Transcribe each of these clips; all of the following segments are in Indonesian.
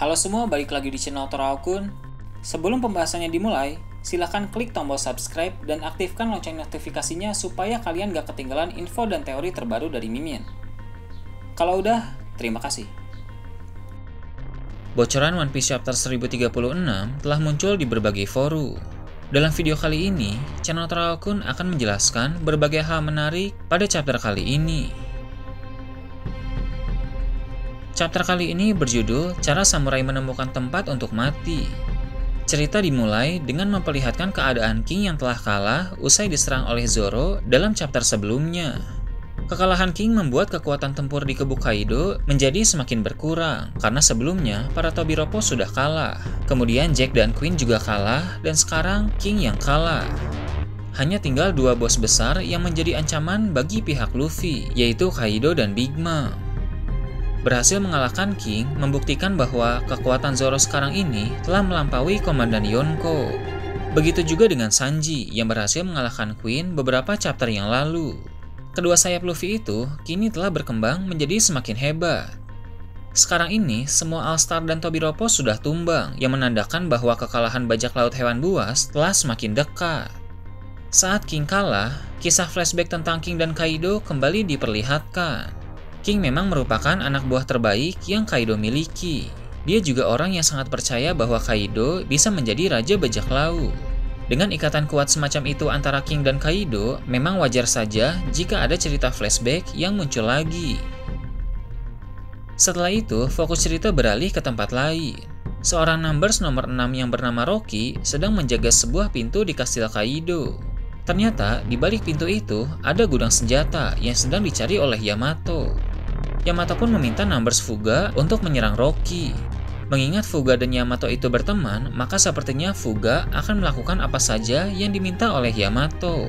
Halo semua, balik lagi di channel Toraokun. Sebelum pembahasannya dimulai, silahkan klik tombol subscribe dan aktifkan lonceng notifikasinya supaya kalian gak ketinggalan info dan teori terbaru dari Mimin. Kalau udah, terima kasih. Bocoran One Piece Chapter 1036 telah muncul di berbagai forum. Dalam video kali ini, channel Toraokun akan menjelaskan berbagai hal menarik pada chapter kali ini. Chapter kali ini berjudul Cara Samurai Menemukan Tempat untuk Mati. Cerita dimulai dengan memperlihatkan keadaan King yang telah kalah usai diserang oleh Zoro dalam chapter sebelumnya. Kekalahan King membuat kekuatan tempur di kubu Kaido menjadi semakin berkurang karena sebelumnya para Tobiropo sudah kalah. Kemudian Jack dan Queen juga kalah dan sekarang King yang kalah. Hanya tinggal dua bos besar yang menjadi ancaman bagi pihak Luffy, yaitu Kaido dan Big Mom. Berhasil mengalahkan King membuktikan bahwa kekuatan Zoro sekarang ini telah melampaui Komandan Yonko. Begitu juga dengan Sanji yang berhasil mengalahkan Queen beberapa chapter yang lalu. Kedua sayap Luffy itu kini telah berkembang menjadi semakin hebat. Sekarang ini semua All-Star dan Tobiropo sudah tumbang yang menandakan bahwa kekalahan bajak laut hewan buas telah semakin dekat. Saat King kalah, kisah flashback tentang King dan Kaido kembali diperlihatkan. King memang merupakan anak buah terbaik yang Kaido miliki. Dia juga orang yang sangat percaya bahwa Kaido bisa menjadi raja bajak laut. Dengan ikatan kuat semacam itu antara King dan Kaido, memang wajar saja jika ada cerita flashback yang muncul lagi. Setelah itu, fokus cerita beralih ke tempat lain. Seorang Numbers nomor 6 yang bernama Rocky sedang menjaga sebuah pintu di kastil Kaido. Ternyata, di balik pintu itu ada gudang senjata yang sedang dicari oleh Yamato. Yamato pun meminta Numbers Fuga untuk menyerang Rocky. Mengingat Fuga dan Yamato itu berteman, maka sepertinya Fuga akan melakukan apa saja yang diminta oleh Yamato.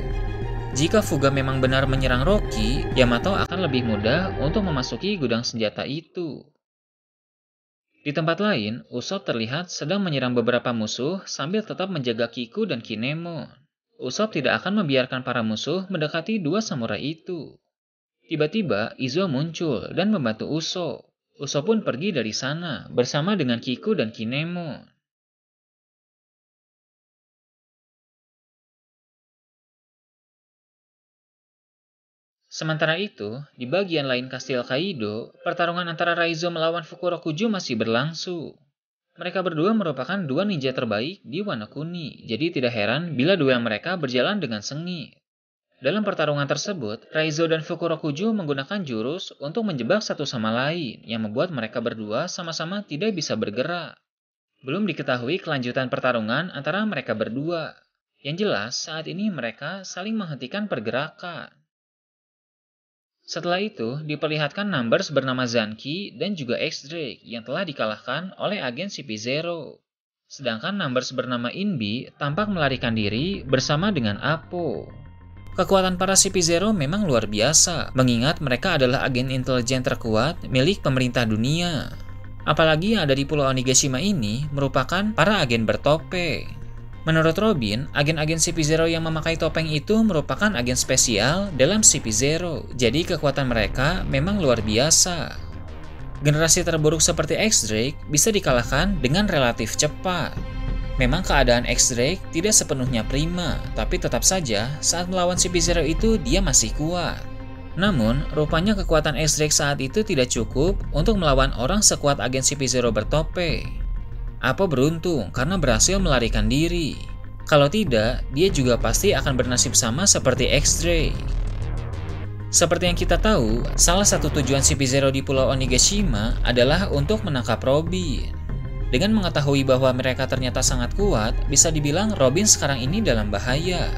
Jika Fuga memang benar menyerang Rocky, Yamato akan lebih mudah untuk memasuki gudang senjata itu. Di tempat lain, Usopp terlihat sedang menyerang beberapa musuh sambil tetap menjaga Kiku dan Kinemon. Usopp tidak akan membiarkan para musuh mendekati dua samurai itu. Tiba-tiba, Izuo muncul dan membantu Usopp. Usopp pun pergi dari sana bersama dengan Kiku dan Kinemon. Sementara itu, di bagian lain kastil Kaido, pertarungan antara Raizo melawan Fukurokuju masih berlangsung. Mereka berdua merupakan dua ninja terbaik di Wano Kuni, jadi tidak heran bila duel mereka berjalan dengan sengit. Dalam pertarungan tersebut, Raizo dan Fukurokuju menggunakan jurus untuk menjebak satu sama lain yang membuat mereka berdua sama-sama tidak bisa bergerak. Belum diketahui kelanjutan pertarungan antara mereka berdua. Yang jelas, saat ini mereka saling menghentikan pergerakan. Setelah itu, diperlihatkan Numbers bernama Zanki dan juga X-Drake yang telah dikalahkan oleh agen CP0. Sedangkan Numbers bernama Inbi tampak melarikan diri bersama dengan Apo. Kekuatan para CP0 memang luar biasa, mengingat mereka adalah agen intelijen terkuat milik pemerintah dunia. Apalagi yang ada di Pulau Onigashima ini merupakan para agen bertopeng. Menurut Robin, agen-agen CP0 yang memakai topeng itu merupakan agen spesial dalam CP0, jadi kekuatan mereka memang luar biasa. Generasi terburuk seperti X-Drake bisa dikalahkan dengan relatif cepat. Memang keadaan X-Drake tidak sepenuhnya prima, tapi tetap saja saat melawan CP0 itu dia masih kuat. Namun, rupanya kekuatan X-Drake saat itu tidak cukup untuk melawan orang sekuat agen CP0 bertopeng. Apo beruntung karena berhasil melarikan diri. Kalau tidak, dia juga pasti akan bernasib sama seperti X-Drake. Seperti yang kita tahu, salah satu tujuan CP0 di Pulau Onigashima adalah untuk menangkap Robin. Dengan mengetahui bahwa mereka ternyata sangat kuat, bisa dibilang Robin sekarang ini dalam bahaya.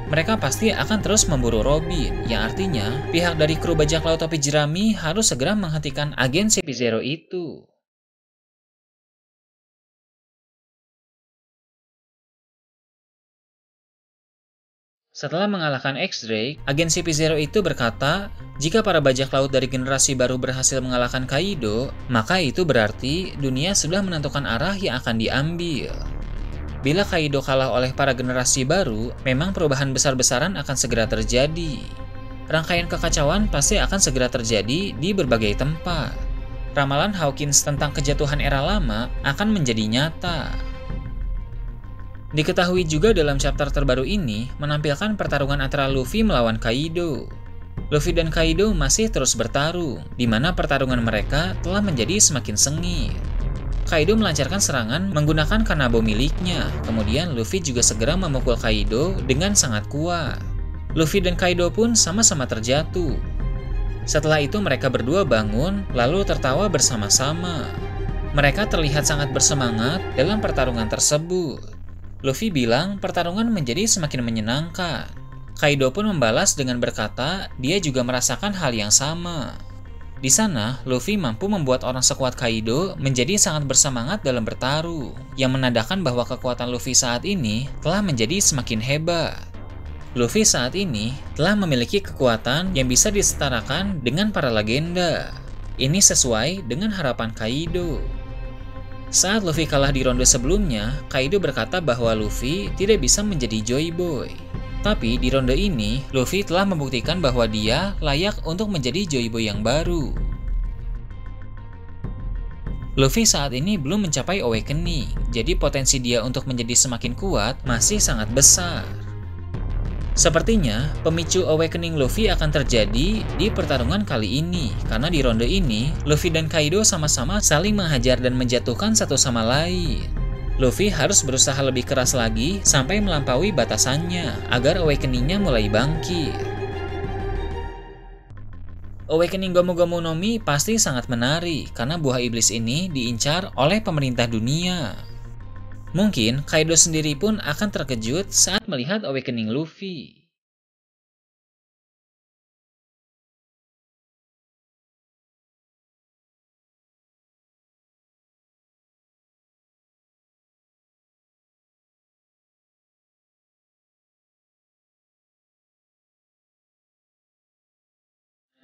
Mereka pasti akan terus memburu Robin, yang artinya pihak dari kru bajak laut topi jerami harus segera menghentikan agen CP0 itu. Setelah mengalahkan X-Drake, agen CP0 itu berkata, jika para bajak laut dari generasi baru berhasil mengalahkan Kaido, maka itu berarti dunia sudah menentukan arah yang akan diambil. Bila Kaido kalah oleh para generasi baru, memang perubahan besar-besaran akan segera terjadi. Rangkaian kekacauan pasti akan segera terjadi di berbagai tempat. ramalan Hawkins tentang kejatuhan era lama akan menjadi nyata. Diketahui juga dalam chapter terbaru ini menampilkan pertarungan antara Luffy melawan Kaido. Luffy dan Kaido masih terus bertarung, di mana pertarungan mereka telah menjadi semakin sengit. Kaido melancarkan serangan menggunakan kanabo miliknya, kemudian Luffy juga segera memukul Kaido dengan sangat kuat. Luffy dan Kaido pun sama-sama terjatuh. Setelah itu mereka berdua bangun, lalu tertawa bersama-sama. Mereka terlihat sangat bersemangat dalam pertarungan tersebut. Luffy bilang pertarungan menjadi semakin menyenangkan. Kaido pun membalas dengan berkata dia juga merasakan hal yang sama. Di sana, Luffy mampu membuat orang sekuat Kaido menjadi sangat bersemangat dalam bertarung, yang menandakan bahwa kekuatan Luffy saat ini telah menjadi semakin hebat. Luffy saat ini telah memiliki kekuatan yang bisa disetarakan dengan para legenda. Ini sesuai dengan harapan Kaido. Saat Luffy kalah di ronde sebelumnya, Kaido berkata bahwa Luffy tidak bisa menjadi Joy Boy. Tapi di ronde ini, Luffy telah membuktikan bahwa dia layak untuk menjadi Joy Boy yang baru. Luffy saat ini belum mencapai Awakening, jadi potensi dia untuk menjadi semakin kuat masih sangat besar. Sepertinya, pemicu Awakening Luffy akan terjadi di pertarungan kali ini, karena di ronde ini, Luffy dan Kaido sama-sama saling menghajar dan menjatuhkan satu sama lain. Luffy harus berusaha lebih keras lagi sampai melampaui batasannya agar Awakening-nya mulai bangkit. Awakening Gomu Gomu no Mi pasti sangat menarik karena buah iblis ini diincar oleh pemerintah dunia. Mungkin Kaido sendiri pun akan terkejut saat melihat Awakening Luffy.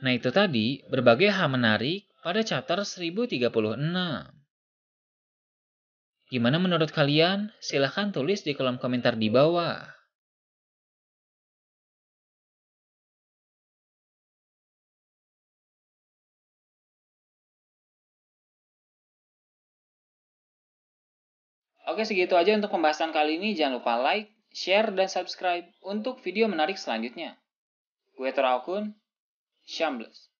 Nah itu tadi berbagai hal menarik pada chapter 1036. Gimana menurut kalian? Silahkan tulis di kolom komentar di bawah. Oke, segitu aja untuk pembahasan kali ini. Jangan lupa like, share, dan subscribe untuk video menarik selanjutnya. Gue Toraokun, Shambles.